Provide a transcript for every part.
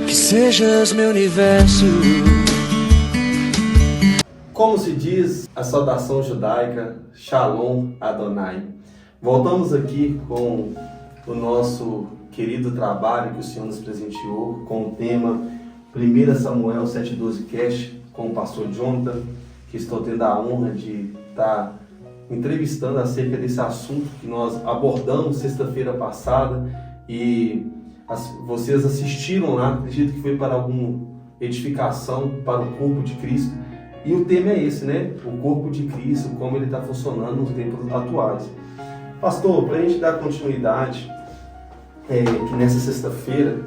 que sejas meu universo. Como se diz a saudação judaica, Shalom Adonai. Voltamos aqui com o nosso querido trabalho que o Senhor nos presenteou, com o tema 1 Samuel 7,12 Cast, com o pastor Jonathan, que estou tendo a honra de estar entrevistando acerca desse assunto que nós abordamos sexta-feira passada e vocês assistiram lá, acredito que foi para alguma edificação para o corpo de Cristo. E o tema é esse, né? O corpo de Cristo, como ele está funcionando nos tempos atuais. Pastor, para a gente dar continuidade que nessa sexta-feira,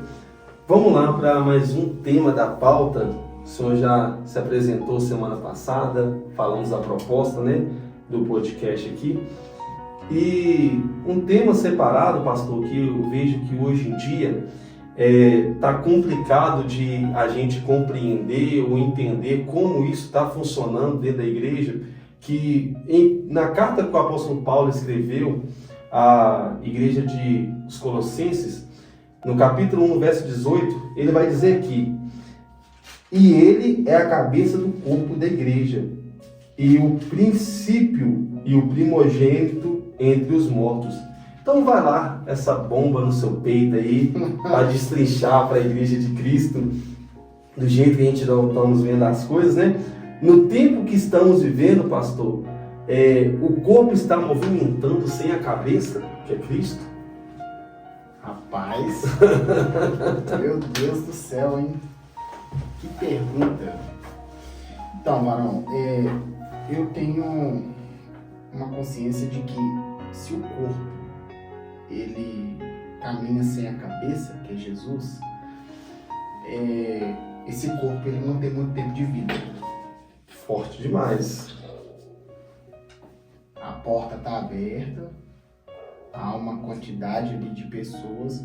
vamos lá para mais um tema da pauta. O senhor já se apresentou semana passada, falamos da proposta, né, do podcast aqui. E um tema separado, pastor, que eu vejo que hoje em dia está complicado de a gente compreender ou entender como isso está funcionando dentro da igreja, que na carta que o apóstolo Paulo escreveu à igreja dos Colossenses, no capítulo 1, verso 18, ele vai dizer que e ele é a cabeça do corpo da igreja, e o princípio e o primogênito entre os mortos. Então vai lá essa bomba no seu peito aí, para destrinchar para a igreja de Cristo, do jeito que a gente não estamos vendo as coisas, né? No tempo que estamos vivendo, pastor, o corpo está movimentando sem a cabeça, que é Cristo? Rapaz, meu Deus do céu, hein? Que pergunta. Então, varão, eu tenho uma consciência de que se o corpo ele caminha sem a cabeça, que é Jesus, esse corpo ele não tem muito tempo de vida. Forte demais. A porta está aberta, há uma quantidade ali de pessoas,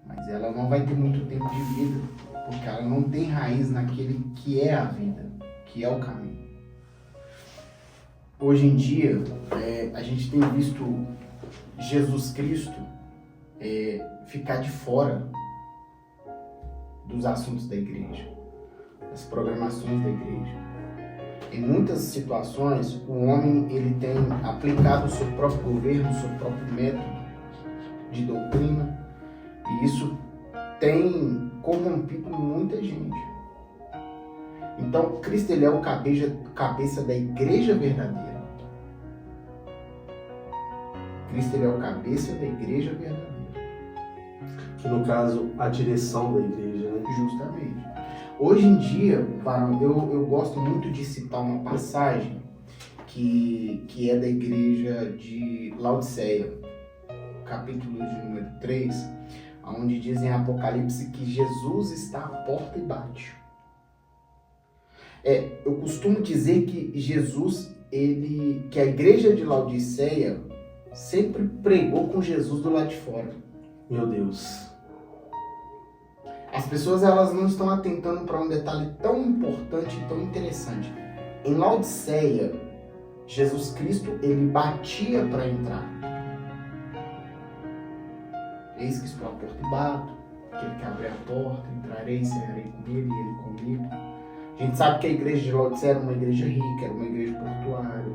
mas ela não vai ter muito tempo de vida, porque ela não tem raiz naquele que é a vida, que é o caminho. Hoje em dia, a gente tem visto Jesus Cristo ficar de fora dos assuntos da igreja, das programações da igreja. Em muitas situações, o homem ele tem aplicado o seu próprio governo, o seu próprio método de doutrina, e isso tem corrompido muita gente. Então, Cristo ele é o cabeça da igreja verdadeira. Cristo ele é o cabeça da igreja verdadeira. Que no caso, a direção da igreja, né? Justamente. Hoje em dia, eu gosto muito de citar uma passagem que é da igreja de Laodiceia, capítulo de número 3, onde diz em Apocalipse que Jesus está à porta e bate. Eu costumo dizer que que a igreja de Laodiceia sempre pregou com Jesus do lado de fora. Meu Deus. As pessoas elas não estão atentando para um detalhe tão importante e tão interessante. Em Laodiceia, Jesus Cristo ele batia para entrar. Eis que estou à porta e bato, aquele que abre a porta, entrarei, cearei com ele e ele comigo. A gente sabe que a igreja de Laodiceia era uma igreja rica, era uma igreja portuária,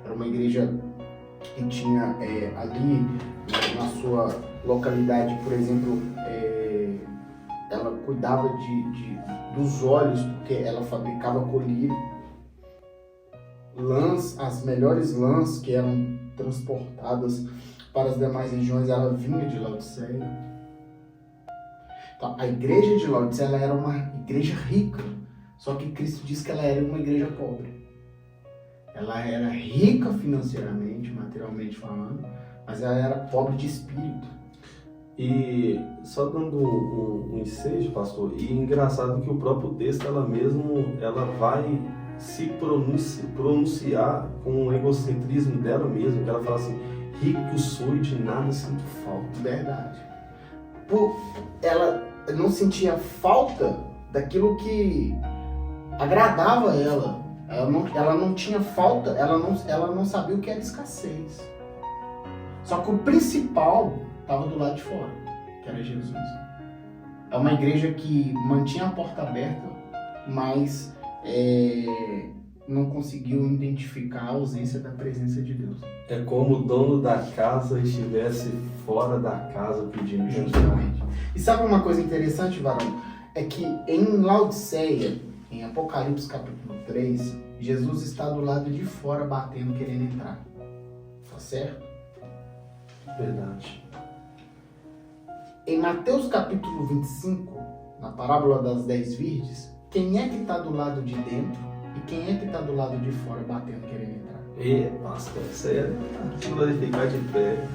era uma igreja que tinha ali na sua localidade, por exemplo, ela cuidava dos óleos, porque ela fabricava colírio, lãs, as melhores lãs que eram transportadas para as demais regiões, ela vinha de Laodiceia. Então, a igreja de Laodiceia ela era uma igreja rica, só que Cristo diz que ela era uma igreja pobre. Ela era rica financeiramente, materialmente falando, mas ela era pobre de espírito. E só dando um ensejo, pastor, e engraçado que o próprio texto, ela vai se pronunciar com o egocentrismo dela mesma, que ela fala assim, rico sou e de nada sinto falta. Verdade. Ela não sentia falta daquilo que agradava ela. Ela não tinha falta, ela não sabia o que era escassez. Só que o principal estava do lado de fora, que era Jesus. É uma igreja que mantinha a porta aberta, mas não conseguiu identificar a ausência da presença de Deus. É como o dono da casa estivesse fora da casa pedindo pra entrar. Justamente. E sabe uma coisa interessante, varão? É que em Laodiceia, em Apocalipse capítulo 3, Jesus está do lado de fora batendo, querendo entrar. Tá certo? Verdade. Em Mateus capítulo 25, na parábola das 10 virgens, quem é que está do lado de dentro e quem é que está do lado de fora batendo, querendo entrar? E, pastor, isso aí é glorificar de pé.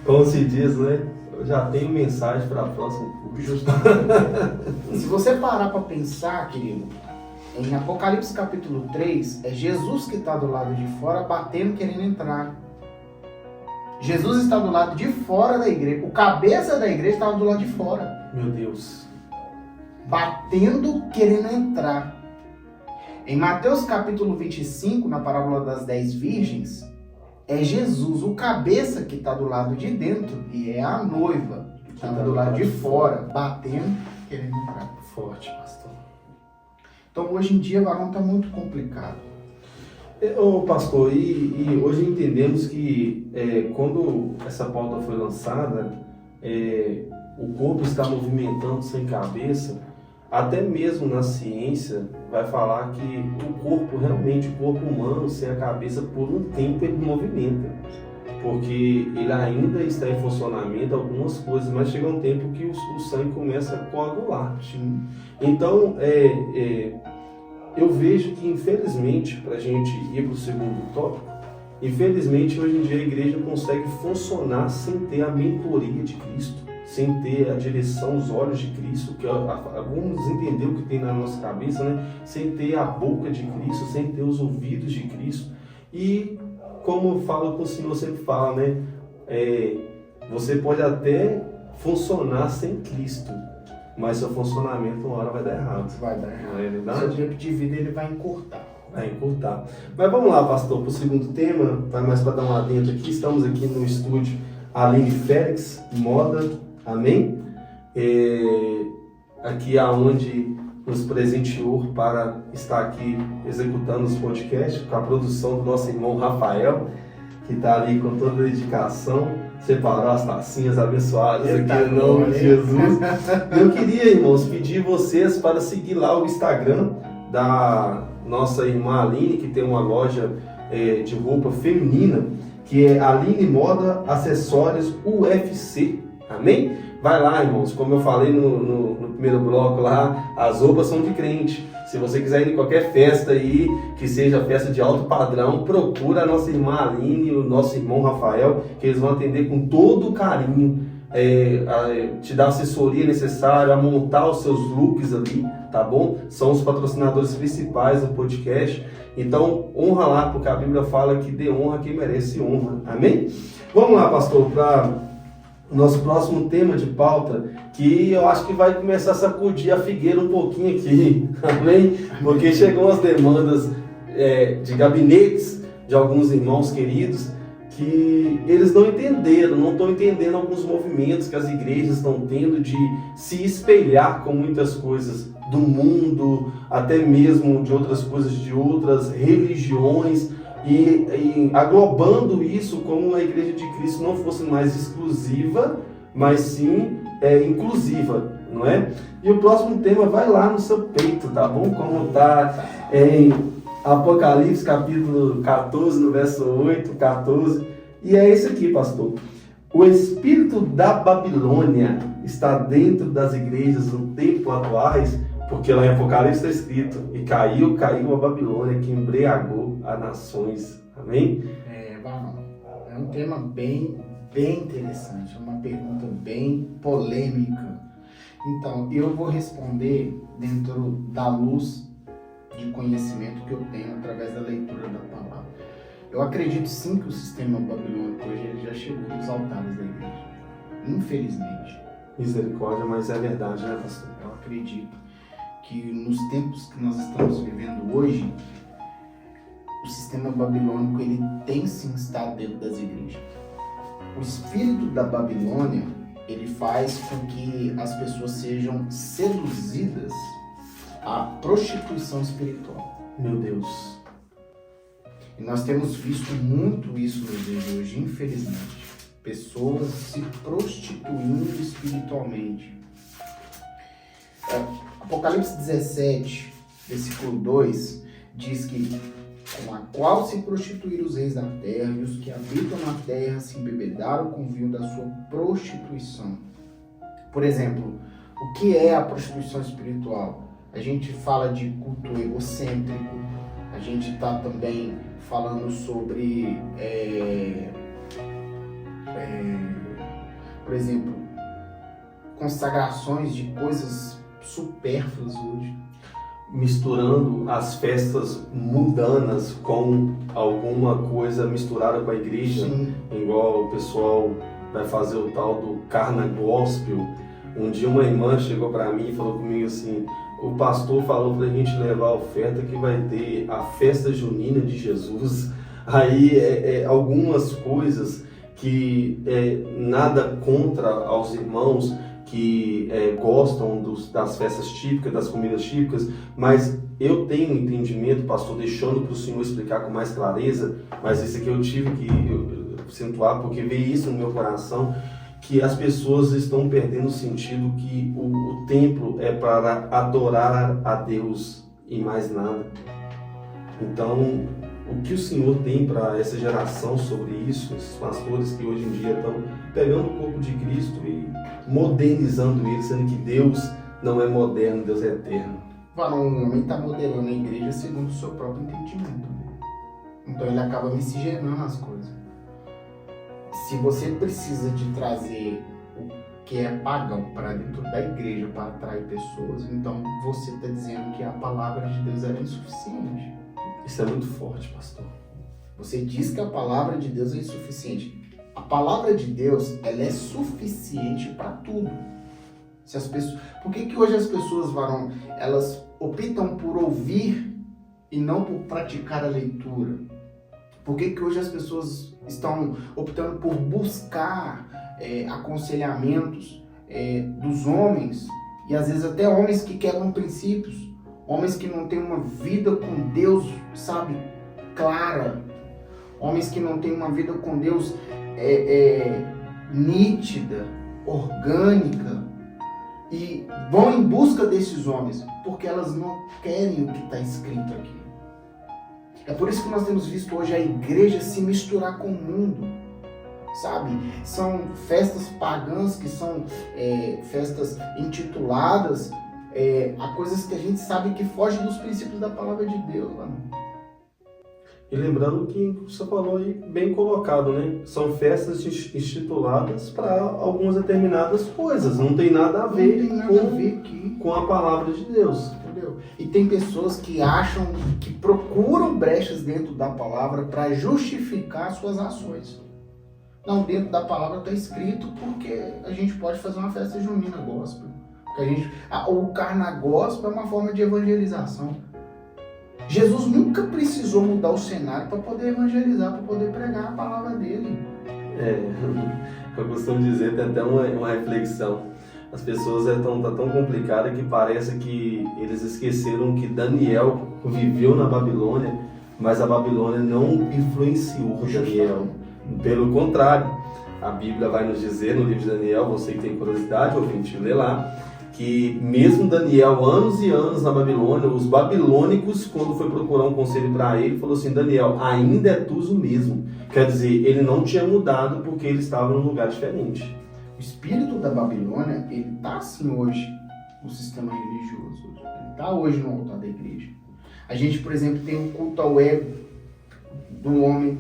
Como se diz, né? Eu já tenho mensagem para a próxima. Se você parar para pensar, querido, em Apocalipse capítulo 3, é Jesus que está do lado de fora batendo, querendo entrar. Jesus está do lado de fora da igreja. O cabeça da igreja estava do lado de fora. Meu Deus. Batendo, querendo entrar. Em Mateus capítulo 25, na parábola das 10 virgens, é Jesus, o cabeça, que está do lado de dentro, e é a noiva, que está do lado de fora, batendo, querendo entrar. Forte, pastor. Então, hoje em dia, varão, está muito complicado. Ô pastor, e hoje entendemos que quando essa pauta foi lançada, o corpo está movimentando sem cabeça. Até mesmo na ciência vai falar que o corpo, realmente, o corpo humano sem a cabeça, por um tempo ele movimenta. Porque ele ainda está em funcionamento algumas coisas, mas chega um tempo que o sangue começa a coagular. Sim. Então, eu vejo que, infelizmente, para a gente ir para o segundo tópico, infelizmente, hoje em dia a igreja consegue funcionar sem ter a mentoria de Cristo, sem ter a direção, os olhos de Cristo, que vamos entender o que tem na nossa cabeça, né? Sem ter a boca de Cristo, sem ter os ouvidos de Cristo. E, como fala com o Senhor sempre fala, né? Você pode até funcionar sem Cristo, mas seu funcionamento uma hora vai dar errado. Vai dar errado. Não é verdade? Seu tempo de vida ele vai encurtar. Vai encurtar. Mas vamos lá, pastor, para o segundo tema, vai mais para dar um adendo aqui. Estamos aqui no estúdio Aline Félix Moda, amém? Aqui aonde nos presenteou para estar aqui executando os podcasts, com a produção do nosso irmão Rafael, que está ali com toda a dedicação, separou as tacinhas abençoadas aqui em nome de Jesus. Eu queria, irmãos, pedir vocês para seguir lá o Instagram da nossa irmã Aline, que tem uma loja de roupa feminina, que é Aline Moda Acessórios UFC, amém? Vai lá, irmãos, como eu falei no primeiro bloco lá, as roupas são de crente. Se você quiser ir em qualquer festa aí, que seja festa de alto padrão, procura a nossa irmã Aline e o nosso irmão Rafael, que eles vão atender com todo o carinho, te dar a assessoria necessária, a montar os seus looks ali, tá bom? São os patrocinadores principais do podcast. Então, honra lá, porque a Bíblia fala que dê honra a quem merece honra. Amém? Vamos lá, pastor, para o nosso próximo tema de pauta, que eu acho que vai começar a sacudir a figueira um pouquinho aqui, amém? Porque chegam as demandas de gabinetes de alguns irmãos queridos, que eles não estão entendendo alguns movimentos que as igrejas estão tendo de se espelhar com muitas coisas do mundo, até mesmo de outras coisas, de outras religiões, e aglobando isso como a igreja de Cristo não fosse mais exclusiva, mas sim inclusiva, não é? E o próximo tema vai lá no seu peito, tá bom? Como está em Apocalipse capítulo 14, no verso 8, 14, e é esse aqui, pastor. O espírito da Babilônia está dentro das igrejas no tempo atuais, porque lá em Apocalipse está escrito, e caiu a Babilônia que embriagou as nações. Amém? É um tema bem interessante, é uma pergunta bem polêmica. Então, eu vou responder dentro da luz de conhecimento que eu tenho através da leitura da palavra. Eu acredito sim que o sistema babilônico hoje ele já chegou nos altares da igreja. Infelizmente. Misericórdia, mas é verdade, né, pastor? Eu acredito que nos tempos que nós estamos vivendo hoje, o sistema babilônico ele tem sim estado dentro das igrejas. O espírito da Babilônia, ele faz com que as pessoas sejam seduzidas à prostituição espiritual. Meu Deus. E nós temos visto muito isso nos dias de hoje, infelizmente. Pessoas se prostituindo espiritualmente. Apocalipse 17, versículo 2, diz que com a qual se prostituíram os reis da terra e os que habitam na terra se embebedaram com o vinho da sua prostituição. Por exemplo, o que é a prostituição espiritual? A gente fala de culto egocêntrico, a gente está também falando sobre, por exemplo, consagrações de coisas supérfluas hoje. Misturando as festas mundanas com alguma coisa misturada com a igreja. Sim. Igual o pessoal vai fazer o tal do Carna Gospel. Um dia uma irmã chegou para mim e falou comigo assim: o pastor falou pra gente levar a oferta que vai ter a festa junina de Jesus. Aí algumas coisas que nada contra aos irmãos que gostam das festas típicas, das comidas típicas, mas eu tenho entendimento, pastor, deixando para o senhor explicar com mais clareza, mas isso aqui eu tive que acentuar porque veio isso no meu coração, que as pessoas estão perdendo o sentido que o templo é para adorar a Deus e mais nada. Então, o que o Senhor tem para essa geração sobre isso, esses pastores que hoje em dia estão pegando o corpo de Cristo e modernizando ele, sendo que Deus não é moderno, Deus é eterno. Um homem está modelando a igreja segundo o seu próprio entendimento. Então ele acaba miscigenando as coisas. Se você precisa de trazer o que é pagão para dentro da igreja para atrair pessoas, então você está dizendo que a palavra de Deus era insuficiente. Isso é muito forte, pastor. Você diz que a palavra de Deus é insuficiente. A palavra de Deus, ela é suficiente para tudo. Por que hoje as pessoas, elas optam por ouvir e não por praticar a leitura? Por que hoje as pessoas estão optando por buscar aconselhamentos dos homens, e às vezes até homens que quebram princípios, homens que não têm uma vida com Deus, sabe, clara, homens que não têm uma vida com Deus nítida, orgânica, e vão em busca desses homens, porque elas não querem o que está escrito aqui. É por isso que nós temos visto hoje a igreja se misturar com o mundo, sabe? São festas pagãs, que são festas intituladas a coisas que a gente sabe que fogem dos princípios da palavra de Deus, mano. E lembrando que você falou aí, bem colocado, né? São festas instituladas para algumas determinadas coisas, não tem nada a ver, com a palavra de Deus. Entendeu? E tem pessoas que acham, que procuram brechas dentro da palavra para justificar suas ações. Não, dentro da palavra está escrito porque a gente pode fazer uma festa junina gospel. O Carna Gospel é uma forma de evangelização. Jesus nunca precisou mudar o cenário para poder evangelizar, para poder pregar a palavra dele. Eu costumo dizer, tem até uma reflexão. As pessoas tá tão complicada que parece que eles esqueceram que Daniel viveu na Babilônia, mas a Babilônia não influenciou Daniel. Pelo contrário, a Bíblia vai nos dizer no livro de Daniel, você que tem curiosidade, ouvinte, lê lá, que mesmo Daniel, anos e anos na Babilônia, os babilônicos, quando foi procurar um conselho para ele, falou assim: Daniel, ainda é tu o mesmo. Quer dizer, ele não tinha mudado porque ele estava num lugar diferente. O espírito da Babilônia, ele está assim hoje no sistema religioso. Ele está hoje no altar da igreja. A gente, por exemplo, tem um culto ao ego do homem.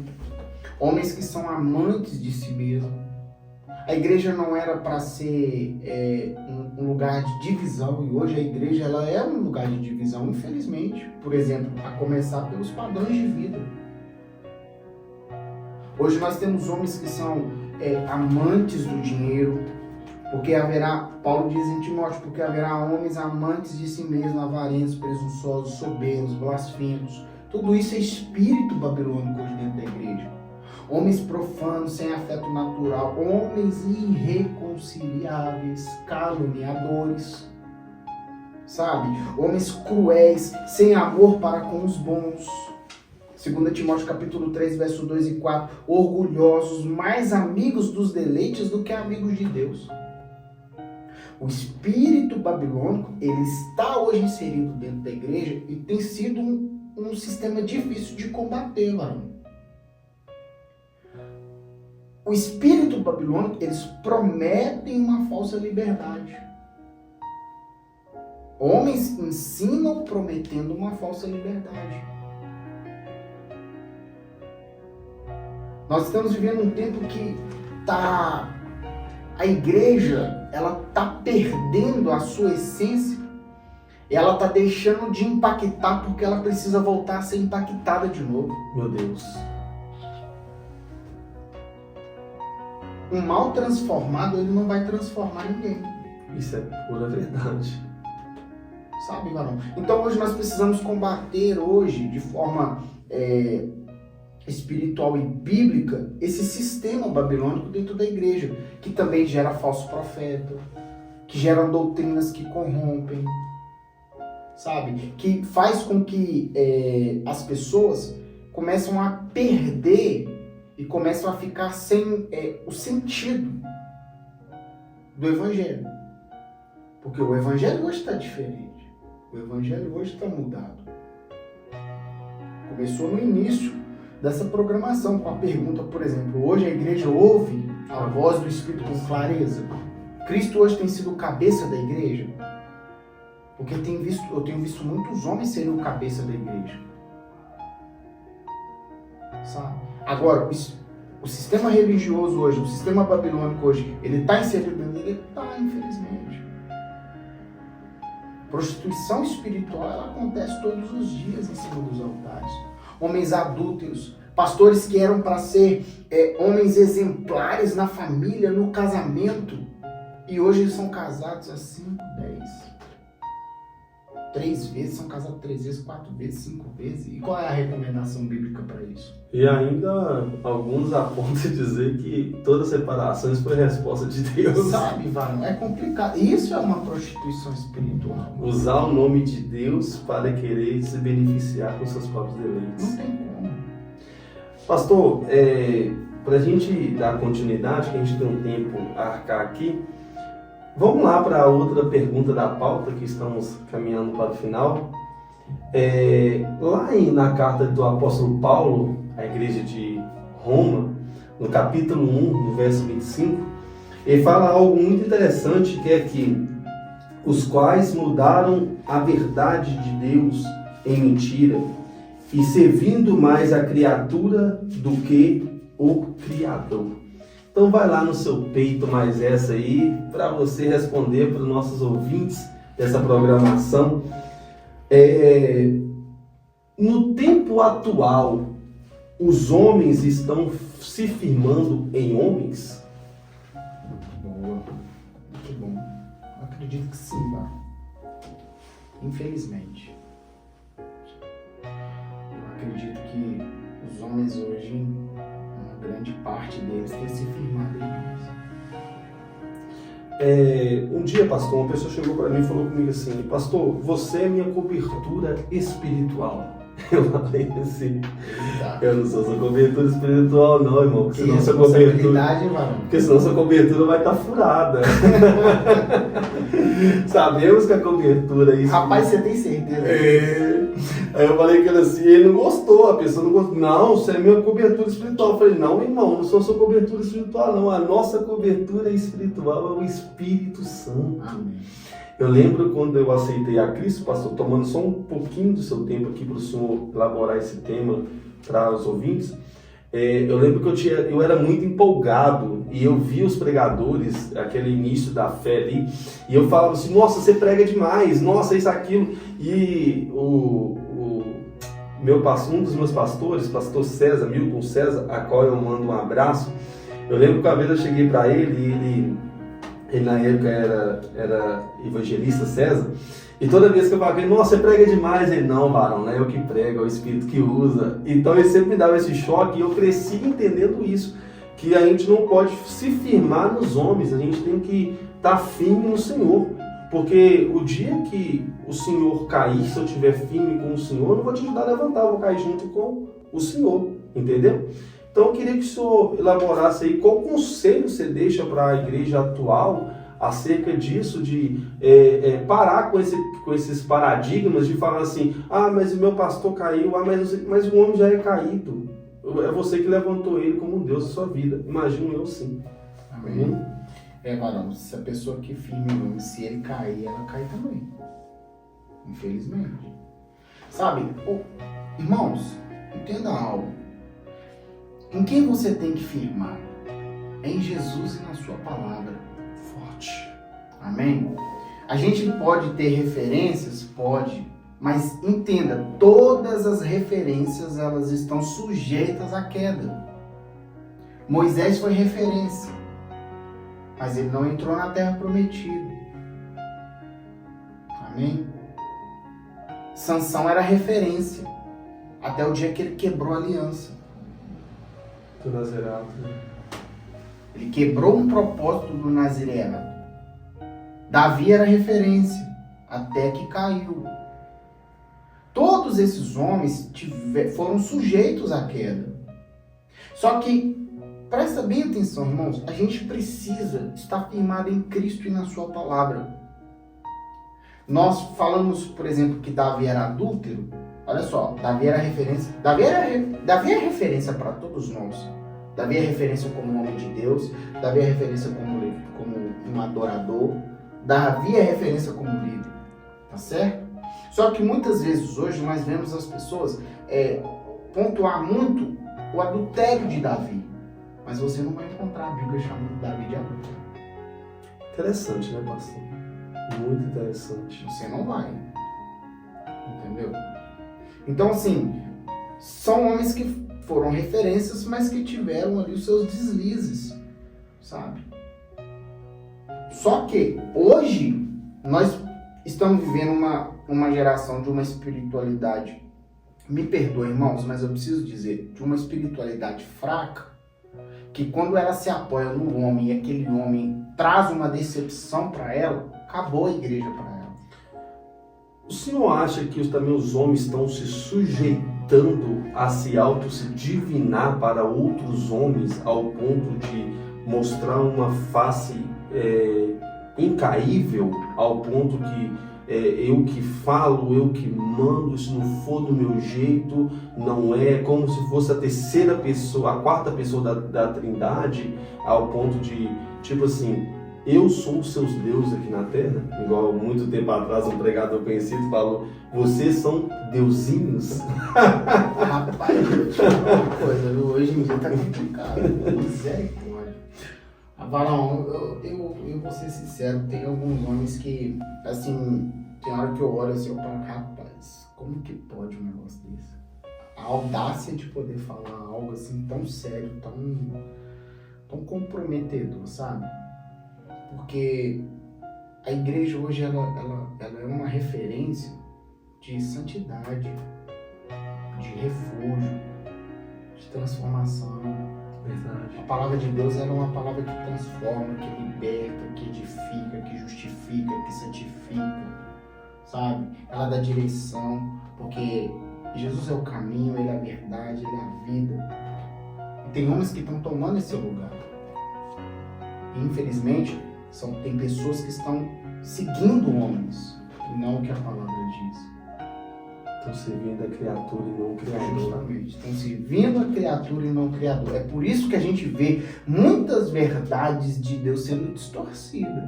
Homens que são amantes de si mesmo. A igreja não era para ser um lugar de divisão, e hoje a igreja ela é um lugar de divisão, infelizmente. Por exemplo, a começar pelos padrões de vida. Hoje nós temos homens que são amantes do dinheiro, porque haverá, Paulo diz em Timóteo, porque haverá homens amantes de si mesmos, avarentos, presunçosos, soberbos, blasfemos. Tudo isso é espírito babilônico hoje dentro da igreja. Homens profanos, sem afeto natural, homens irreconciliáveis. irreconciliáveis, caluniadores, sabe? Homens cruéis, sem amor para com os bons. 2 Timóteo capítulo 3, verso 2 e 4. Orgulhosos, mais amigos dos deleites do que amigos de Deus. O espírito babilônico, ele está hoje inserido dentro da igreja e tem sido um sistema difícil de combater, varão. O espírito babilônico, eles prometem uma falsa liberdade. Homens ensinam prometendo uma falsa liberdade. Nós estamos vivendo um tempo que a igreja, ela está perdendo a sua essência. Ela está deixando de impactar porque ela precisa voltar a ser impactada de novo. Meu Deus. Um mal transformado, ele não vai transformar ninguém. Isso é pura verdade. Sabe, varão? Então hoje nós precisamos combater hoje, de forma espiritual e bíblica, esse sistema babilônico dentro da igreja, que também gera falso profeta, que geram doutrinas que corrompem, sabe? Que faz com que as pessoas começam a perder e começam a ficar sem o sentido do evangelho. Porque o evangelho hoje está diferente. O evangelho hoje está mudado. Começou no início dessa programação com a pergunta, por exemplo, hoje a igreja ouve a voz do Espírito com clareza? Cristo hoje tem sido o cabeça da igreja? Porque eu tenho visto muitos homens serem o cabeça da igreja. Sabe? Agora, o sistema religioso hoje, o sistema babilônico hoje, ele está inserido dentro dele? Está, infelizmente. Prostituição espiritual, ela acontece todos os dias em cima dos altares. Homens adúlteros, pastores que eram para ser homens exemplares na família, no casamento, e hoje eles são casados há 5, 10, 3 vezes, são casados 3 vezes, 4 vezes, 5 vezes. E qual é a recomendação bíblica para isso? E ainda alguns apontam dizer que todas as separações foi resposta de Deus. Sabe, varão, é complicado. Isso é uma prostituição espiritual. Usar o nome de Deus para querer se beneficiar com seus próprios deleites. Não tem como. Pastor, para a gente dar continuidade, que a gente tem um tempo a arcar aqui, vamos lá para a outra pergunta da pauta, que estamos caminhando para o final. Lá na carta do apóstolo Paulo à igreja de Roma, no capítulo 1, no verso 25, ele fala algo muito interessante, que é que os quais mudaram a verdade de Deus em mentira, e servindo mais a criatura do que o Criador. Então vai lá no seu peito mais essa aí, para você responder para os nossos ouvintes dessa programação. No tempo atual, os homens estão se firmando em homens? Boa. Muito bom. Eu acredito que sim, Bar. Infelizmente. Eu acredito que os homens hoje, uma grande parte deles, tem se firmado em homens. Um dia, pastor, uma pessoa chegou para mim e falou comigo assim: pastor, você é minha cobertura espiritual. Eu falei assim: eu não sou sua cobertura espiritual não, irmão, porque senão sua cobertura vai estar furada. Sabemos que a cobertura é isso. Rapaz, você tem certeza? Aí eu falei que ele assim, ele não gostou, a pessoa não gostou. Não, você é minha cobertura espiritual. Eu falei: não, irmão, não sou sua cobertura espiritual não. A nossa cobertura espiritual é o Espírito Santo. Amém. Eu lembro quando eu aceitei a Cristo, pastor, tomando só um pouquinho do seu tempo aqui para o senhor elaborar esse tema para os ouvintes. Eu lembro que eu era muito empolgado e eu via os pregadores, aquele início da fé ali, e eu falava assim: nossa, você prega demais, nossa, isso, aquilo. E um dos meus pastores, pastor César, Milton César, a qual eu mando um abraço, eu lembro que uma vez eu cheguei para ele e ele na época era evangelista César, e toda vez que eu falava: nossa, você prega demais, ele: não, varão, não é eu que prego, é o Espírito que usa. Então ele sempre me dava esse choque, e eu cresci entendendo isso, que a gente não pode se firmar nos homens, a gente tem que estar firme no Senhor. Porque o dia que o Senhor cair, se eu estiver firme com o Senhor, eu não vou te ajudar a levantar, eu vou cair junto com o Senhor, entendeu? Então eu queria que o senhor elaborasse aí qual conselho você deixa para a igreja atual acerca disso, de parar com esses paradigmas de falar assim, mas o meu pastor caiu, mas o homem já é caído, é você que levantou ele como um Deus da sua vida. Imagino eu sim. Amém. Varão, se a pessoa que firme o homem, se ele cair, ela cai também. Infelizmente. Sabe, irmãos, entenda algo. Em quem você tem que firmar? É em Jesus e na sua palavra. Forte. Amém? A gente pode ter referências? Pode. Mas entenda, todas as referências, elas estão sujeitas à queda. Moisés foi referência, mas ele não entrou na terra prometida. Amém? Sansão era referência, até o dia que ele quebrou a aliança. Do Nazirato. Ele quebrou um propósito do Nazireato. Davi era referência, até que caiu. Todos esses homens foram sujeitos à queda. Só que, presta bem atenção, irmãos, a gente precisa estar firmado em Cristo e na sua palavra. Nós falamos, por exemplo, que Davi era adúltero. Olha só, Davi era referência. Davi é referência para todos nós. Davi é referência como homem de Deus. Davi é referência como um adorador. Davi é referência como líder. Tá certo? Só que muitas vezes hoje nós vemos as pessoas pontuar muito o adultério de Davi. Mas você não vai encontrar a Bíblia chamando Davi de adúltero. Interessante, né, pastor? Muito interessante. Você não vai. Entendeu? Então, assim, são homens que foram referências, mas que tiveram ali os seus deslizes, sabe? Só que hoje nós estamos vivendo uma geração de uma espiritualidade, me perdoe, irmãos, mas eu preciso dizer, de uma espiritualidade fraca, que quando ela se apoia no homem e aquele homem traz uma decepção para ela, acabou a igreja para ela. O senhor acha que também os homens estão se sujeitando a se divinar para outros homens ao ponto de mostrar uma face incaível, ao ponto que eu que falo, eu que mando, se não for do meu jeito, não é, como se fosse a terceira pessoa, a quarta pessoa da Trindade, ao ponto de, tipo assim, eu sou os seus deuses aqui na terra, igual muito tempo atrás um pregador conhecido falou, vocês são deusinhos. Rapaz, eu te falar uma coisa, viu? Hoje em dia tá complicado, misericórdia. Varão, eu vou ser sincero, tem alguns homens que, assim, tem hora que eu olho assim, eu falo, rapaz, como que pode um negócio desse? A audácia de poder falar algo assim tão sério, tão comprometedor, sabe? Porque a igreja hoje, ela é uma referência de santidade, de refúgio, de transformação. Verdade. A palavra de Deus ela é uma palavra que transforma, que liberta, que edifica, que justifica, que santifica, sabe? Ela dá direção, porque Jesus é o caminho, Ele é a verdade, Ele é a vida. E tem homens que estão tomando esse lugar. E, infelizmente, tem pessoas que estão seguindo homens, e não o que a palavra diz. Estão servindo a criatura e não o Criador. Justamente, estão servindo a criatura e não o Criador. É por isso que a gente vê muitas verdades de Deus sendo distorcidas.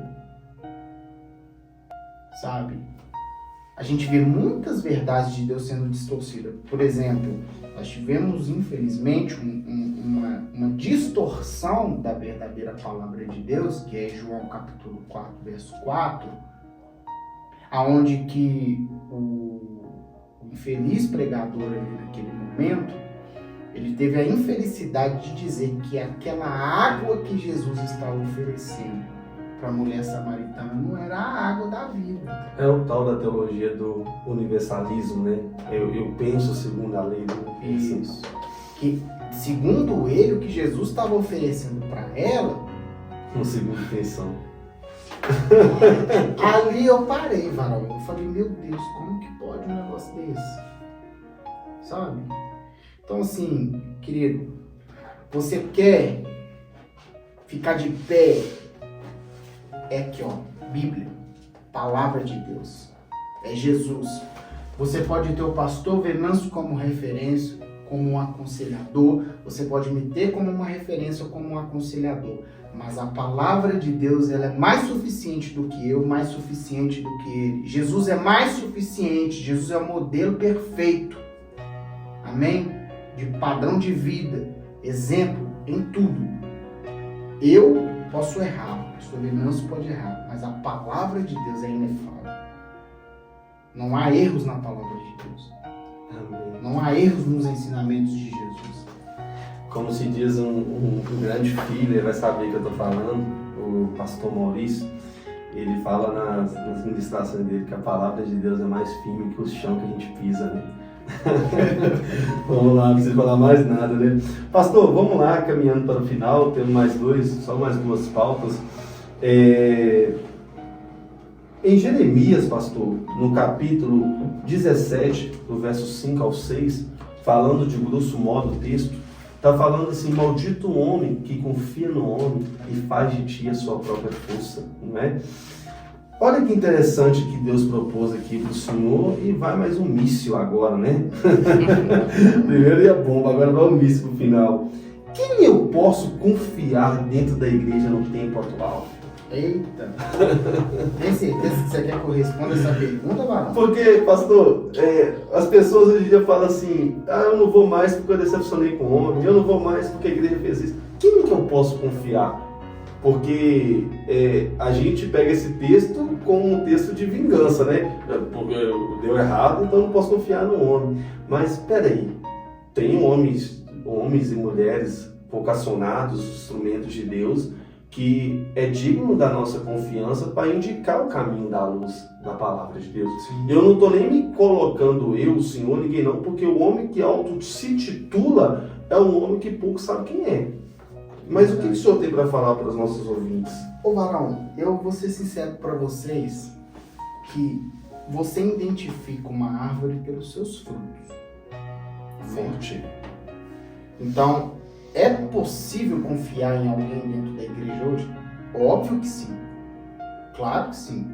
Sabe? A gente vê muitas verdades de Deus sendo distorcidas. Por exemplo, nós tivemos, infelizmente, uma distorção da verdadeira palavra de Deus, que é João capítulo 4, verso 4, aonde que o infeliz pregador ali naquele momento, ele teve a infelicidade de dizer que aquela água que Jesus estava oferecendo para a mulher samaritana não era a água da vida. É o tal da teologia do universalismo, né? Eu penso segundo a lei do Isso. que, segundo ele, o que Jesus estava oferecendo para ela... Uma segunda intenção. Ali eu parei, varão. Eu falei, meu Deus, como que pode um negócio desse? Sabe? Então, assim, querido, você quer ficar de pé? É aqui, ó, Bíblia, Palavra de Deus, é Jesus. Você pode ter o pastor Venâncio como referência, como um aconselhador, você pode me ter como uma referência, como um aconselhador, mas a Palavra de Deus, ela é mais suficiente do que eu, mais suficiente do que ele. Jesus é mais suficiente, Jesus é o modelo perfeito, amém? De padrão de vida, exemplo em tudo. Eu posso errar, o pastor Venâncio pode errar, mas a Palavra de Deus é inefável. Não há erros na Palavra de Deus. Amém. Não há erros nos ensinamentos de Jesus. Como se diz um grande filho, ele vai saber que eu estou falando, o pastor Maurício, ele fala nas ministrações dele que a palavra de Deus é mais firme que o chão que a gente pisa, né? Vamos lá, não precisa falar mais nada, né? Pastor, vamos lá, caminhando para o final, temos só mais duas pautas. Em Jeremias, pastor, no capítulo 17, do verso 5 ao 6, falando de grosso modo o texto, está falando assim: maldito o homem que confia no homem e faz de ti a sua própria força, não é? Olha que interessante que Deus propôs aqui para o Senhor, e vai mais um míssil agora, né? Primeiro ia bomba, agora vai um míssil no final. Quem eu posso confiar dentro da igreja no tempo atual? Eita! Tem certeza que você quer que eu responda essa pergunta, Varão? Porque, pastor, as pessoas hoje em dia falam assim: eu não vou mais porque eu decepcionei com o homem, eu não vou mais porque a igreja fez isso. Quem que eu posso confiar? Porque a gente pega esse texto como um texto de vingança, né? Porque deu errado, então não posso confiar no homem. Mas, peraí, tem homens e mulheres vocacionados, instrumentos de Deus, que é digno da nossa confiança para indicar o caminho da luz da palavra de Deus. Sim. Eu não estou nem me colocando o senhor, ninguém não, porque o homem que auto se titula é um homem que pouco sabe quem é. Mas o que o senhor tem para falar para os nossos ouvintes? Ô Varão, eu vou ser sincero para vocês que você identifica uma árvore pelos seus frutos. Forte. Então, é possível confiar em alguém dentro da igreja hoje? Óbvio que sim. Claro que sim.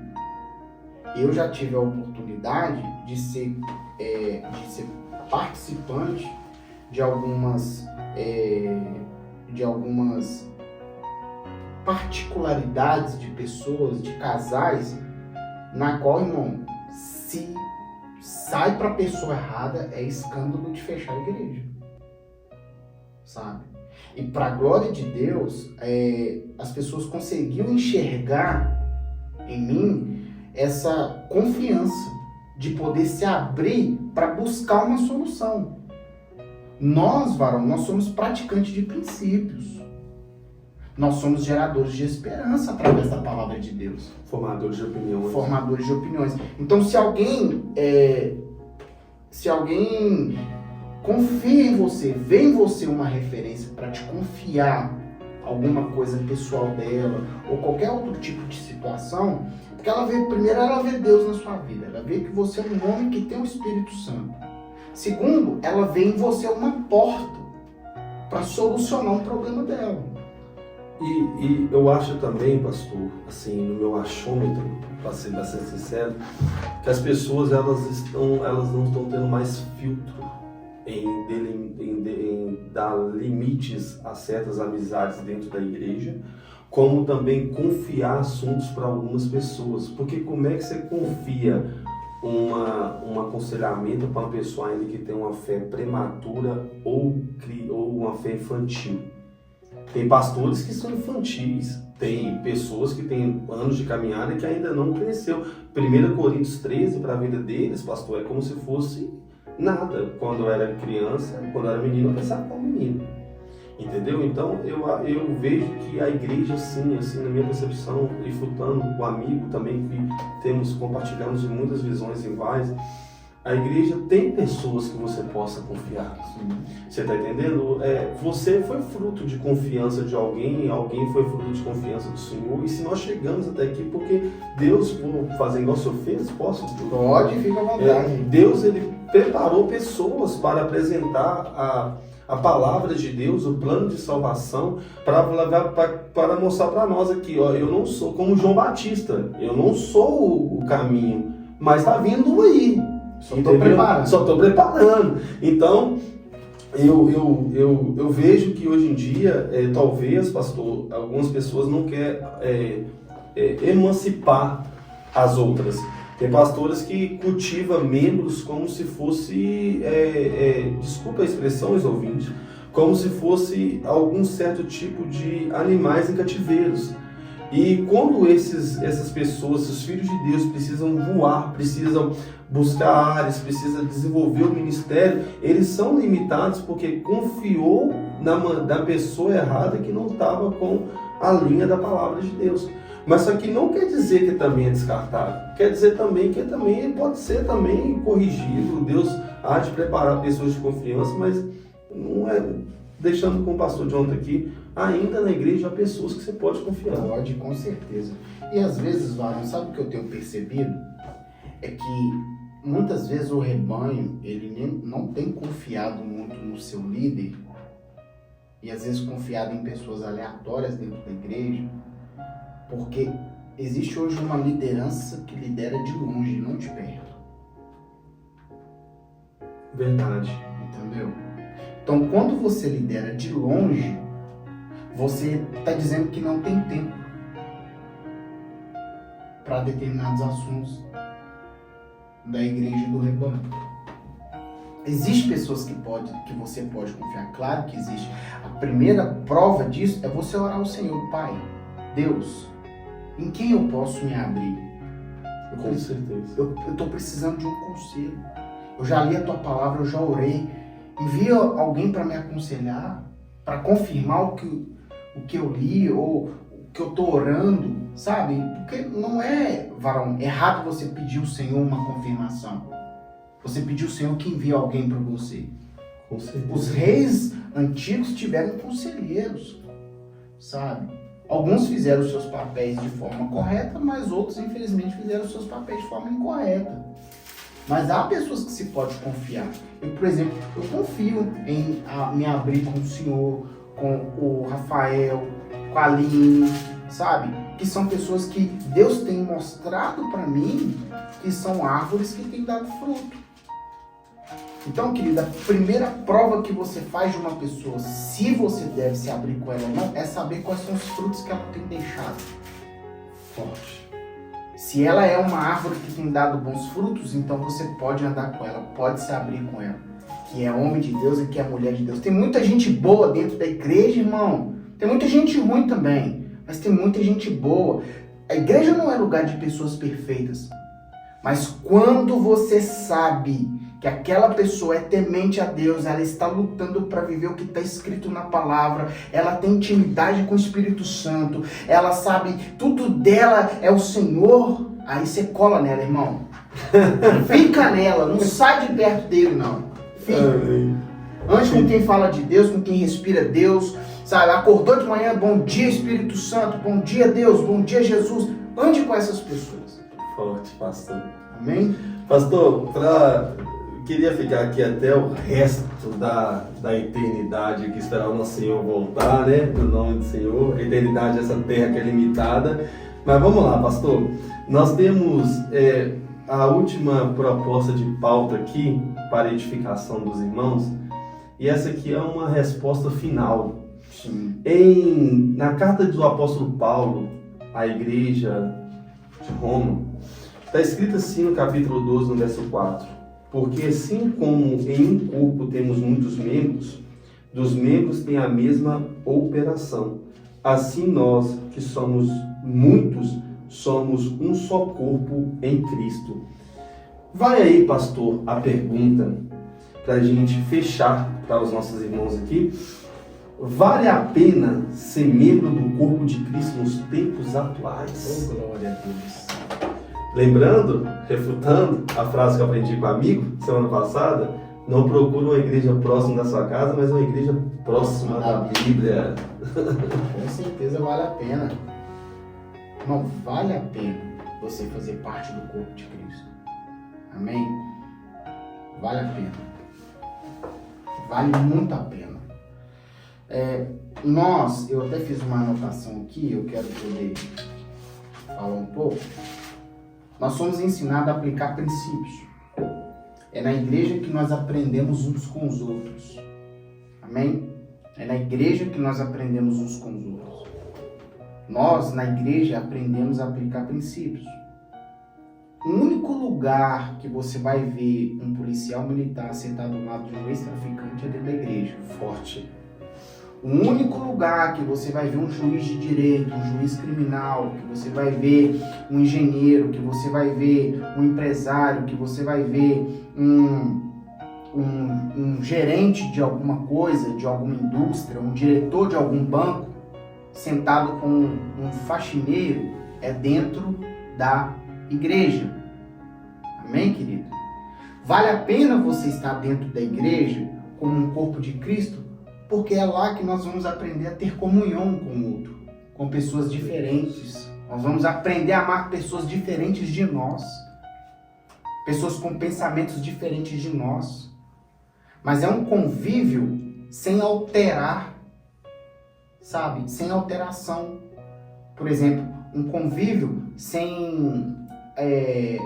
Eu já tive a oportunidade de ser participante de algumas particularidades de pessoas, de casais, na qual, irmão, se sai para a pessoa errada, é escândalo de fechar a igreja. Sabe? E para a glória de Deus, as pessoas conseguiram enxergar em mim essa confiança de poder se abrir para buscar uma solução. Nós, Varão, nós somos praticantes de princípios. Nós somos geradores de esperança através da palavra de Deus. Formadores de opiniões. Formadores de opiniões. Então, se alguém confia em você, vê em você uma referência para te confiar alguma coisa pessoal dela ou qualquer outro tipo de situação, porque primeiro ela vê Deus na sua vida, ela vê que você é um homem que tem o Espírito Santo. Segundo, ela vê em você uma porta para solucionar um problema dela. E eu acho também, pastor, assim, no meu achômetro, para ser bastante sincero, que as pessoas elas não estão tendo mais filtro em dar limites a certas amizades dentro da igreja, como também confiar assuntos para algumas pessoas. Porque como é que você confia um aconselhamento para uma pessoa ainda que tem uma fé prematura ou uma fé infantil? Tem pastores que são infantis, tem pessoas que têm anos de caminhada e que ainda não cresceu. 1 Coríntios 13, para a vida deles, pastor, é como se fosse nada. Quando eu era criança, quando eu era menino, eu pensava como menino. Entendeu? Então, eu vejo que a igreja, assim, na minha percepção, e frutando com amigo também, que compartilhamos de muitas visões iguais, A igreja tem pessoas que você possa confiar. Você está entendendo? Você foi fruto de confiança de alguém, alguém foi fruto de confiança do Senhor. E se nós chegamos até aqui, porque Deus, vou fazer igual o Senhor fez, posso? Pode, fica à vontade. Deus, Ele preparou pessoas para apresentar a palavra de Deus, o plano de salvação, para mostrar para nós aqui, ó, eu não sou como João Batista, eu não sou o caminho, mas está vindo aí. Só estou preparando. Então, eu vejo que hoje em dia, talvez, pastor, algumas pessoas não querem emancipar as outras. Tem pastores que cultivam membros como se fosse, desculpa a expressão, ouvintes, como se fosse algum certo tipo de animais em cativeiros. E quando essas pessoas, esses filhos de Deus, precisam voar, precisam buscar áreas, precisam desenvolver o ministério, eles são limitados porque confiou na pessoa errada que não estava com a linha da palavra de Deus. Mas isso aqui não quer dizer que também é descartável. Quer dizer também que também pode ser também corrigido. Deus há de preparar pessoas de confiança, mas não é... Deixando com o pastor Jonathan aqui, ainda na igreja há pessoas que você pode confiar. Pode, com certeza. E às vezes, Varão, sabe o que eu tenho percebido? É que muitas vezes o rebanho, ele não tem confiado muito no seu líder, e às vezes confiado em pessoas aleatórias dentro da igreja, porque existe hoje uma liderança que lidera de longe, não de perto. Verdade. Entendeu? Então, quando você lidera de longe, você está dizendo que não tem tempo para determinados assuntos da igreja e do rebanho. Existem pessoas que você pode confiar, claro que existe. A primeira prova disso é você orar ao Senhor, Pai, Deus, em quem eu posso me abrir? Com certeza. Eu estou precisando de um conselho. Eu já li a tua palavra, eu já orei. Envia alguém para me aconselhar, para confirmar o que eu li ou o que eu estou orando, sabe? Porque não é, Varão, errado você pedir ao Senhor uma confirmação. Você pedir ao Senhor que envie alguém para você. Com certeza. Os reis antigos tiveram conselheiros, sabe? Alguns fizeram os seus papéis de forma correta, mas outros, infelizmente, fizeram os seus papéis de forma incorreta. Mas há pessoas que se pode confiar. Eu, por exemplo, eu confio em me abrir com o senhor, com o Rafael, com a Aline, sabe? Que são pessoas que Deus tem mostrado para mim que são árvores que têm dado fruto. Então, querida, a primeira prova que você faz de uma pessoa, se você deve se abrir com ela ou não, é saber quais são os frutos que ela tem deixado. Forte. Se ela é uma árvore que tem dado bons frutos, então você pode andar com ela, pode se abrir com ela. Que é homem de Deus e que é mulher de Deus. Tem muita gente boa dentro da igreja, irmão. Tem muita gente ruim também, mas tem muita gente boa. A igreja não é lugar de pessoas perfeitas. Mas quando você sabe que aquela pessoa é temente a Deus, ela está lutando para viver o que está escrito na palavra, ela tem intimidade com o Espírito Santo, ela sabe, tudo dela é o Senhor, aí você cola nela, irmão. Fica nela, não sai de perto dele, não. Fica. Ande com quem fala de Deus, com quem respira Deus, sabe? Acordou de manhã, bom dia Espírito Santo, bom dia Deus, bom dia Jesus. Ande com essas pessoas. Forte, pastor. Amém? Pastor, queria ficar aqui até o resto da eternidade, aqui esperar o nosso Senhor voltar, né? No nome do Senhor. A eternidade, essa terra que é limitada. Mas vamos lá, pastor. Nós temos a última proposta de pauta aqui para a edificação dos irmãos. E essa aqui é uma resposta final. Sim. Na carta do apóstolo Paulo à igreja de Roma, está escrito assim no capítulo 12, no verso 4. Porque assim como em um corpo temos muitos membros, dos membros tem a mesma operação. Assim nós, que somos muitos, somos um só corpo em Cristo. Vai aí, pastor, a pergunta para a gente fechar para os nossos irmãos aqui. Vale a pena ser membro do corpo de Cristo nos tempos atuais? Oh, glória a Deus. Lembrando, refutando a frase que eu aprendi com um amigo semana passada, não procure uma igreja próxima da sua casa, mas uma igreja próxima da Bíblia. Com certeza vale a pena. Não, vale a pena você fazer parte do corpo de Cristo. Amém? Vale a pena. Vale muito a pena. Eu até fiz uma anotação aqui, eu quero poder falar um pouco. Nós somos ensinados a aplicar princípios. É na igreja que nós aprendemos uns com os outros. Amém? É na igreja que nós aprendemos uns com os outros. Nós, na igreja, aprendemos a aplicar princípios. O único lugar que você vai ver um policial militar sentado ao lado de um ex-traficante é dentro da igreja. Forte. O único lugar que você vai ver um juiz de direito, um juiz criminal, que você vai ver um engenheiro, que você vai ver um empresário, que você vai ver um gerente de alguma coisa, de alguma indústria, um diretor de algum banco, sentado com um faxineiro, é dentro da igreja. Amém, querido? Vale a pena você estar dentro da igreja como um corpo de Cristo, porque é lá que nós vamos aprender a ter comunhão com o outro, com pessoas diferentes. Nós vamos aprender a amar pessoas diferentes de nós, pessoas com pensamentos diferentes de nós. Mas é um convívio sem alterar, sabe? Sem alteração. Por exemplo, um convívio sem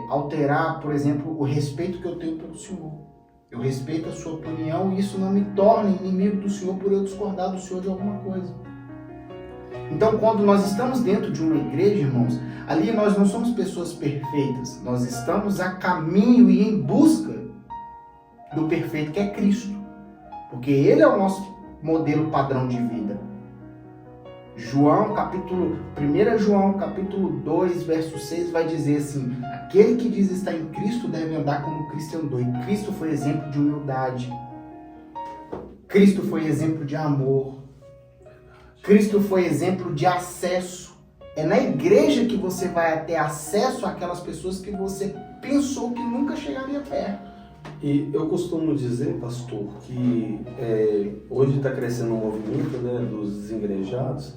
alterar, por exemplo, o respeito que eu tenho pelo Senhor. Eu respeito a sua opinião e isso não me torna inimigo do Senhor por eu discordar do Senhor de alguma coisa. Então, quando nós estamos dentro de uma igreja, irmãos, ali nós não somos pessoas perfeitas. Nós estamos a caminho e em busca do perfeito, que é Cristo. Porque Ele é o nosso modelo padrão de vida. 1 João capítulo 2, verso 6 vai dizer assim: aquele que diz estar em Cristo deve andar como Cristo andou. E Cristo foi exemplo de humildade. Cristo foi exemplo de amor. Cristo foi exemplo de acesso. É na igreja que você vai ter acesso àquelas pessoas que você pensou que nunca chegaria perto. E eu costumo dizer, pastor, que hoje está crescendo um movimento, né, dos desigrejados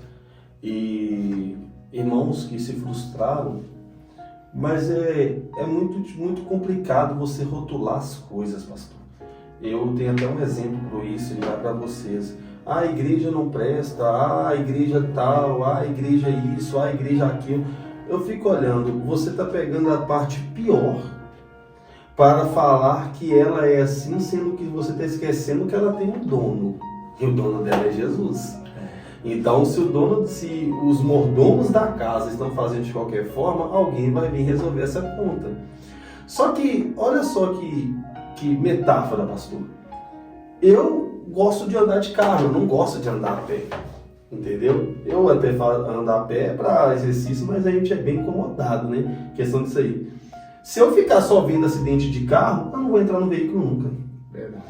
e irmãos que se frustraram, mas é muito complicado você rotular as coisas, pastor. Eu tenho até um exemplo para isso já para vocês. A igreja não presta, a igreja tal, a igreja isso, a igreja aquilo. Eu fico olhando, você está pegando a parte pior para falar que ela é assim, sendo que você está esquecendo que ela tem um dono. E o dono dela é Jesus. Então, se os mordomos da casa estão fazendo de qualquer forma, alguém vai vir resolver essa conta. Só que, olha só que metáfora, pastor. Eu gosto de andar de carro, eu não gosto de andar a pé. Entendeu? Eu até falo andar a pé para exercício, mas a gente é bem incomodado, né? Questão disso aí. Se eu ficar só vendo acidente de carro, eu não vou entrar no veículo nunca. Verdade.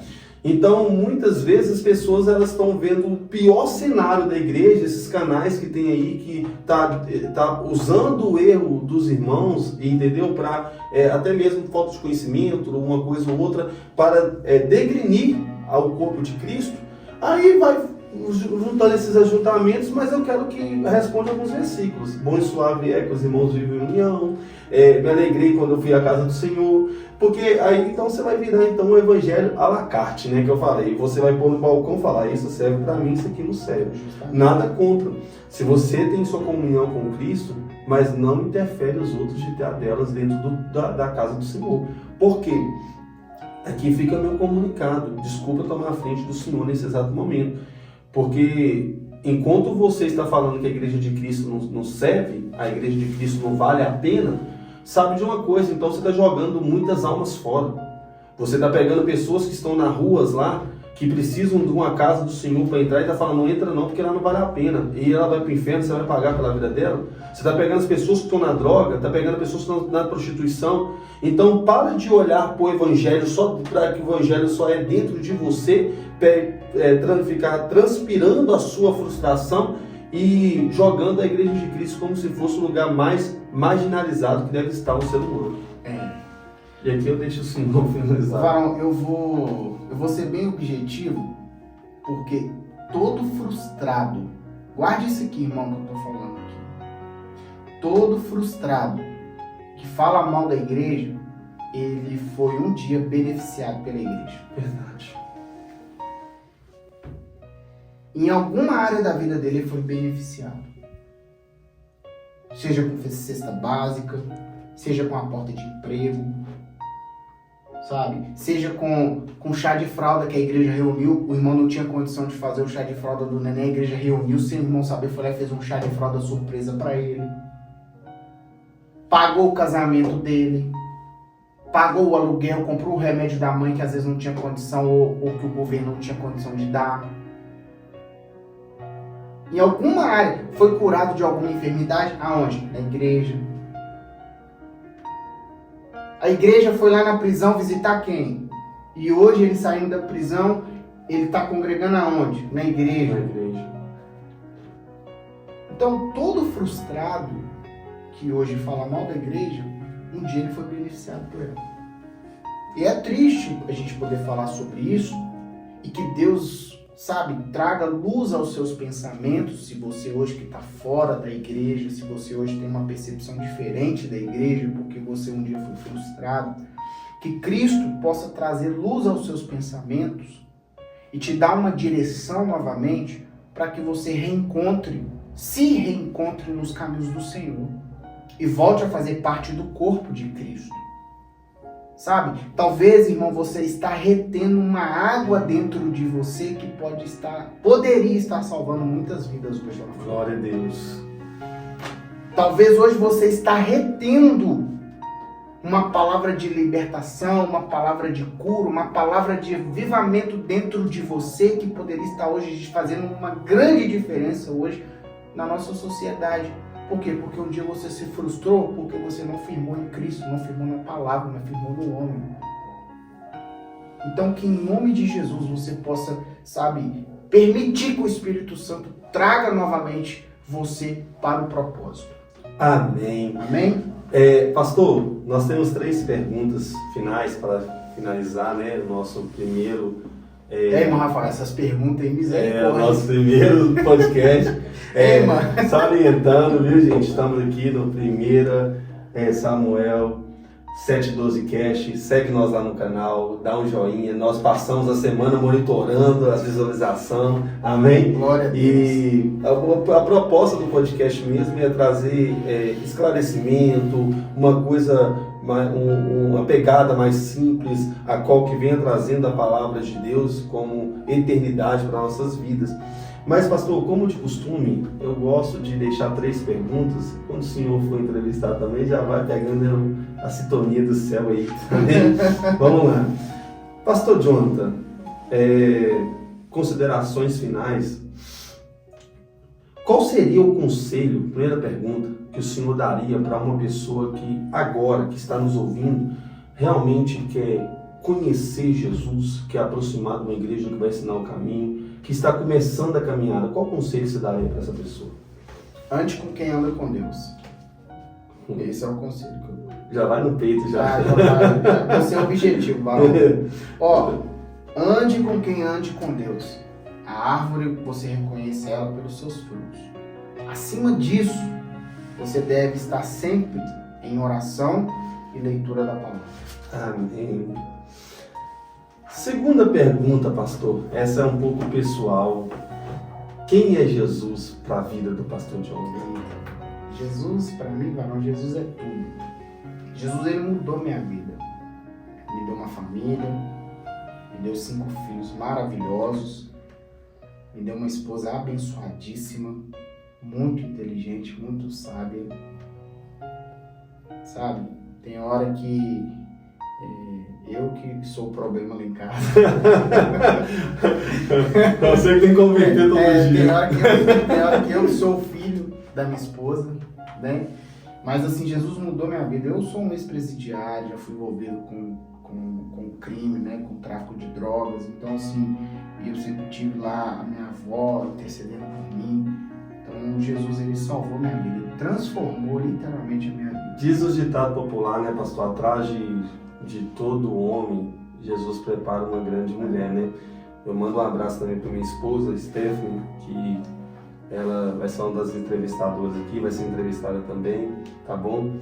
Então, muitas vezes as pessoas elas estão vendo o pior cenário da igreja, esses canais que tem aí que tá usando o erro dos irmãos, entendeu? Para até mesmo falta de conhecimento, uma coisa ou outra, para degrenir ao corpo de Cristo. Aí vai juntando esses ajuntamentos, mas eu quero que responda alguns versículos. Bom e suave é que os irmãos vivem em união, me alegrei quando eu fui à casa do Senhor, porque aí então você vai virar então um evangelho à la carte, né, que eu falei, você vai pôr no balcão e falar, isso serve para mim, isso aqui não serve. Nada contra. Se você tem sua comunhão com Cristo, mas não interfere os outros de ter a delas dentro da casa do Senhor. Por quê? Aqui fica meu comunicado, desculpa tomar a frente do Senhor nesse exato momento. Porque enquanto você está falando que a igreja de Cristo não serve, a igreja de Cristo não vale a pena, sabe de uma coisa, então você está jogando muitas almas fora. Você está pegando pessoas que estão nas ruas lá, que precisam de uma casa do Senhor para entrar e está falando, não entra não, porque ela não vale a pena. E ela vai para o inferno, você vai pagar pela vida dela. Você está pegando as pessoas que estão na droga, está pegando pessoas que estão na prostituição. Então para de olhar para o evangelho só para que o evangelho só é dentro de você, ficar transpirando a sua frustração e jogando a igreja de Cristo como se fosse o lugar mais marginalizado que deve estar o ser humano. E aqui eu deixo o senhor finalizar. Varão, eu vou ser bem objetivo, porque todo frustrado, guarde isso aqui, irmão, que eu estou falando aqui. Todo frustrado que fala mal da igreja, ele foi um dia beneficiado pela igreja. Verdade. Em alguma área da vida dele, ele foi beneficiado. Seja com cesta básica, seja com a porta de emprego, sabe? Seja com chá de fralda que a igreja reuniu, o irmão não tinha condição de fazer o chá de fralda do neném, a igreja reuniu, sem o irmão saber, foi lá e fez um chá de fralda surpresa para ele. Pagou o casamento dele, pagou o aluguel, comprou o remédio da mãe que às vezes não tinha condição ou que o governo não tinha condição de dar. Em alguma área foi curado de alguma enfermidade, aonde? Na igreja. A igreja foi lá na prisão visitar quem? E hoje ele saindo da prisão, ele está congregando aonde? Na igreja. Na igreja. Então todo frustrado que hoje fala mal da igreja, um dia ele foi beneficiado por ela. E é triste a gente poder falar sobre isso e que Deus, sabe, traga luz aos seus pensamentos. Se você hoje que está fora da igreja, se você hoje tem uma percepção diferente da igreja, porque você um dia foi frustrado, que Cristo possa trazer luz aos seus pensamentos e te dar uma direção novamente para que você se reencontre nos caminhos do Senhor e volte a fazer parte do corpo de Cristo. Sabe? Talvez, irmão, você está retendo uma água dentro de você que poderia estar salvando muitas vidas hoje. Glória a Deus. Talvez hoje você está retendo uma palavra de libertação, uma palavra de cura, uma palavra de avivamento dentro de você que poderia estar hoje fazendo uma grande diferença hoje na nossa sociedade. Por quê? Porque um dia você se frustrou porque você não firmou em Cristo, não firmou na palavra, não firmou no homem. Então que em nome de Jesus você possa, sabe, permitir que o Espírito Santo traga novamente você para o propósito. Amém. Amém? Pastor, nós temos 3 perguntas finais para finalizar, né? O nosso primeiro... irmão Rafael, essas perguntas aí, misericórdia. O nosso primeiro podcast. Mano. Salientando, viu, gente? Estamos aqui no 1 Samuel 7:12 Cast. Segue nós lá no canal, dá um joinha. Nós passamos a semana monitorando as visualizações. Amém? Glória a Deus. E a proposta do podcast mesmo é trazer esclarecimento, uma coisa, uma pegada mais simples, a qual que venha trazendo a palavra de Deus como eternidade para nossas vidas. Mas, pastor, como de costume, eu gosto de deixar 3 perguntas. Quando o senhor for entrevistado também, já vai pegando a sintonia do céu aí. Vamos lá. Pastor Jonathan, considerações finais. Qual seria o conselho, primeira pergunta, que o senhor daria para uma pessoa que agora, que está nos ouvindo, realmente quer conhecer Jesus, quer aproximar de uma igreja que vai ensinar o caminho, que está começando a caminhada? Qual conselho você daria para essa pessoa? Ande com quem anda com Deus. Esse é o conselho que eu dou. Já vai no peito, já. Esse é o objetivo, varão. Ande com quem ande com Deus. A árvore, você reconhece ela pelos seus frutos. Acima disso, você deve estar sempre em oração e leitura da palavra. Amém. Segunda pergunta, pastor. Essa é um pouco pessoal. Quem é Jesus para a vida do pastor Jonathan? Jesus, para mim, varão, Jesus é tudo. Jesus, ele mudou minha vida. Me deu uma família, me deu 5 filhos maravilhosos, me deu uma esposa abençoadíssima, muito inteligente, muito sábia. Sabe, tem hora que eu que sou o problema lá em casa. Você que tem que converter todo dia. Tem hora que eu sou o filho da minha esposa, né? Mas assim, Jesus mudou minha vida. Eu sou um ex-presidiário, já fui envolvido com crime, né? Com tráfico de drogas. Então assim, eu sempre tive lá a minha avó intercedendo por mim. Então Jesus, ele salvou minha vida. transformou literalmente a minha vida. Diz o ditado popular, né, pastor? Atrás de todo homem, Jesus prepara uma grande mulher, né? Eu mando um abraço também para minha esposa, Stephanie, que ela vai ser uma das entrevistadoras aqui, vai ser entrevistada também, tá bom?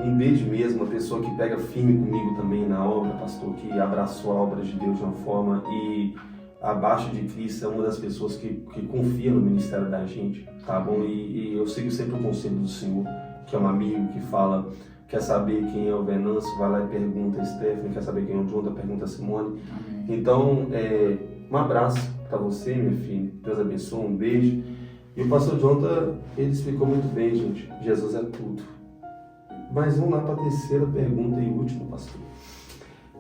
Um beijo mesmo, uma pessoa que pega firme comigo também na obra, pastor, que abraçou a obra de Deus de uma forma e abaixo de Cristo é uma das pessoas que confia no ministério da gente, tá bom? E eu sigo sempre o conselho do Senhor, que é um amigo que fala, quer saber quem é o Venâncio, vai lá e pergunta a Stephanie, quer saber quem é o Jonathan, pergunta a Simone. Amém. Então, um abraço para você, minha filha, Deus abençoe, um beijo. E o pastor Jonathan, ele explicou muito bem, gente, Jesus é tudo. Mas vamos lá para a terceira pergunta e última, pastor.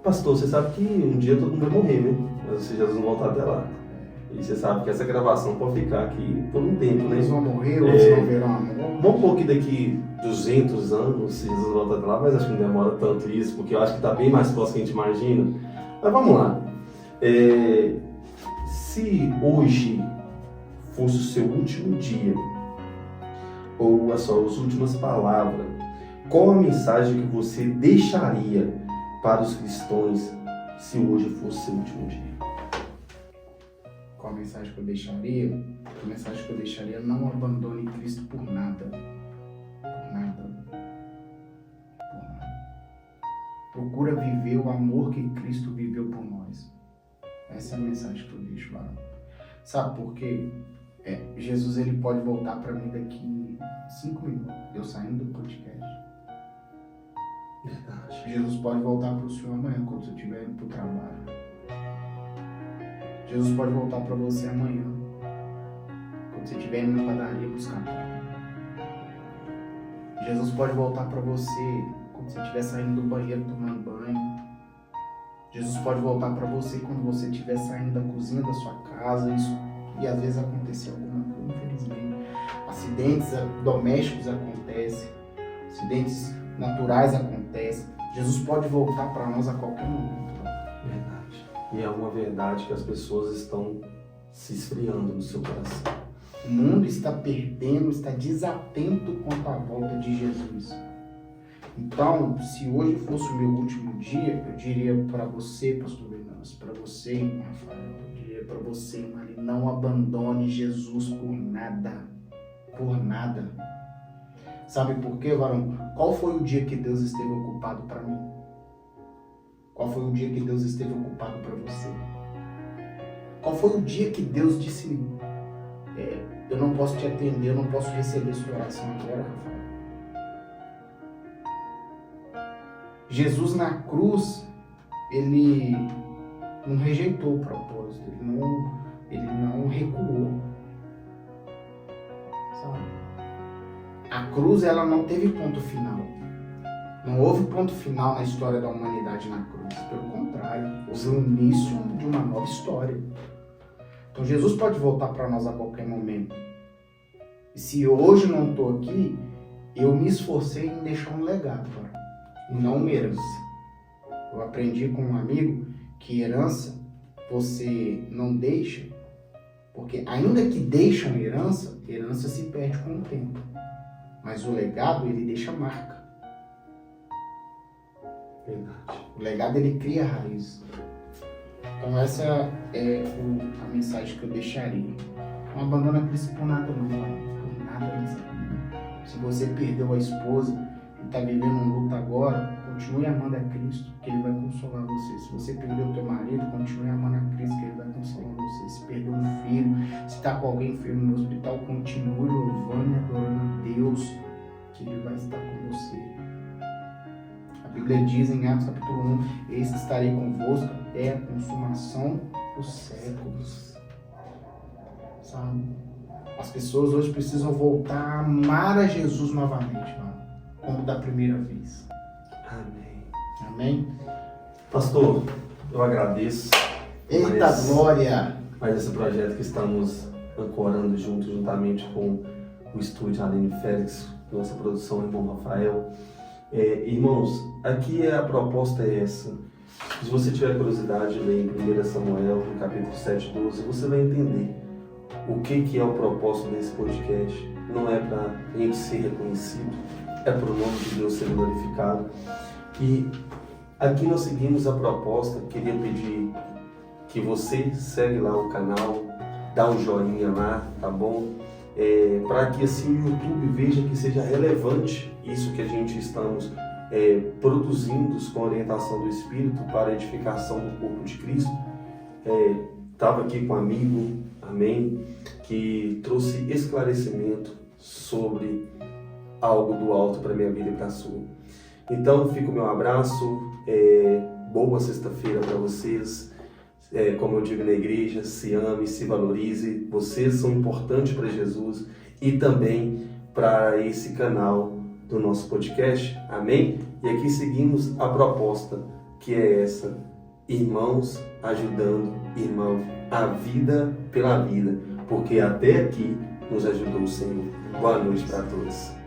Pastor, você sabe que um dia todo mundo vai morrer, né? Mas se Jesus não voltar até lá. E você sabe que essa gravação pode ficar aqui por um tempo, né? Uns vão morrer, outros não verão amor. Vamos pôr que daqui 200 anos, se Jesus voltar até lá, mas acho que não demora tanto isso, porque eu acho que está bem mais próximo que a gente imagina. Mas vamos lá. Se hoje fosse o seu último dia, ou as suas últimas palavras, qual a mensagem que você deixaria para os cristãos se hoje fosse seu último dia? Qual a mensagem que eu deixaria? A mensagem que eu deixaria é não abandone Cristo por nada. Por nada. Por nada. Procura viver o amor que Cristo viveu por nós. Essa é a mensagem que eu deixo lá. Sabe por quê? Jesus ele pode voltar para mim daqui 5 minutos, eu saindo do podcast. Verdade. Jesus pode voltar para o Senhor amanhã, quando você estiver indo para o trabalho. Jesus pode voltar para você amanhã, quando você estiver indo na padaria buscar pão. Jesus pode voltar para você quando você estiver saindo do banheiro tomando banho. Jesus pode voltar para você quando você estiver saindo da cozinha da sua casa. E às vezes acontece alguma coisa, infelizmente. Acidentes domésticos acontecem, acidentes naturais acontecem. Jesus pode voltar para nós a qualquer momento. Verdade. E é uma verdade que as pessoas estão se esfriando no seu coração. O mundo está perdendo, está desatento quanto à volta de Jesus. Então, se hoje fosse o meu último dia, eu diria para você, pastor Venâncio, para você, irmão Rafael, eu diria para você, Maria, não abandone Jesus por nada. Por nada. Sabe por quê, varão? Qual foi o dia que Deus esteve ocupado para mim? Qual foi o dia que Deus esteve ocupado para você? Qual foi o dia que Deus disse, eu não posso te atender, eu não posso receber sua oração agora, Rafael? Jesus na cruz, ele não rejeitou o propósito, ele não recuou. Sabe? A cruz, ela não teve ponto final. Não houve ponto final na história da humanidade na cruz. Pelo contrário, houve o início de uma nova história. Então Jesus pode voltar para nós a qualquer momento. E se hoje não estou aqui, eu me esforcei em deixar um legado, cara, e não uma herança. Eu aprendi com um amigo que herança você não deixa, porque ainda que deixam herança se perde com o tempo. Mas o legado, ele deixa marca. Verdade. O legado, ele cria raiz. Então essa é a mensagem que eu deixaria. Não abandona Cristo por nada não, por nada mesmo. Se você perdeu a esposa e está vivendo um luto agora, continue amando a Cristo, que Ele vai consolar você. Se você perdeu o teu marido, continue amando a Cristo, que Ele vai consolar você. Se perdeu um filho, se está com alguém enfermo no hospital, continue louvando e adorando a Deus, que Ele vai estar com você. A Bíblia diz em Atos capítulo 1, eis que estarei convosco até a consumação dos séculos. Sabe? As pessoas hoje precisam voltar a amar a Jesus novamente, mano, como da primeira vez. Amém. Amém? Pastor, eu agradeço. Eita glória! Mas esse projeto que estamos ancorando juntamente com o estúdio Aline Félix, nossa produção, irmão Rafael. Irmãos, aqui a proposta é essa. Se você tiver curiosidade, leia em 1 Samuel, no capítulo 7, 12, você vai entender o que é o propósito desse podcast, não é para a gente ser reconhecido, é para o nome de Deus ser glorificado. E aqui nós seguimos a proposta. Queria pedir que você segue lá o canal, dá um joinha lá, tá bom? Para que assim o YouTube veja que seja relevante isso que a gente estamos produzindo com a orientação do Espírito para a edificação do corpo de Cristo. Estava aqui com um amigo, amém, que trouxe esclarecimento sobre algo do alto para minha vida e para a sua. Então fica o meu abraço, boa sexta-feira para vocês. Como eu digo na igreja, se ame, se valorize. Vocês são importantes para Jesus e também para esse canal do nosso podcast, amém? E aqui seguimos a proposta, que é essa: irmãos ajudando irmão, a vida pela vida, porque até aqui nos ajudou o Senhor. Boa noite para todos.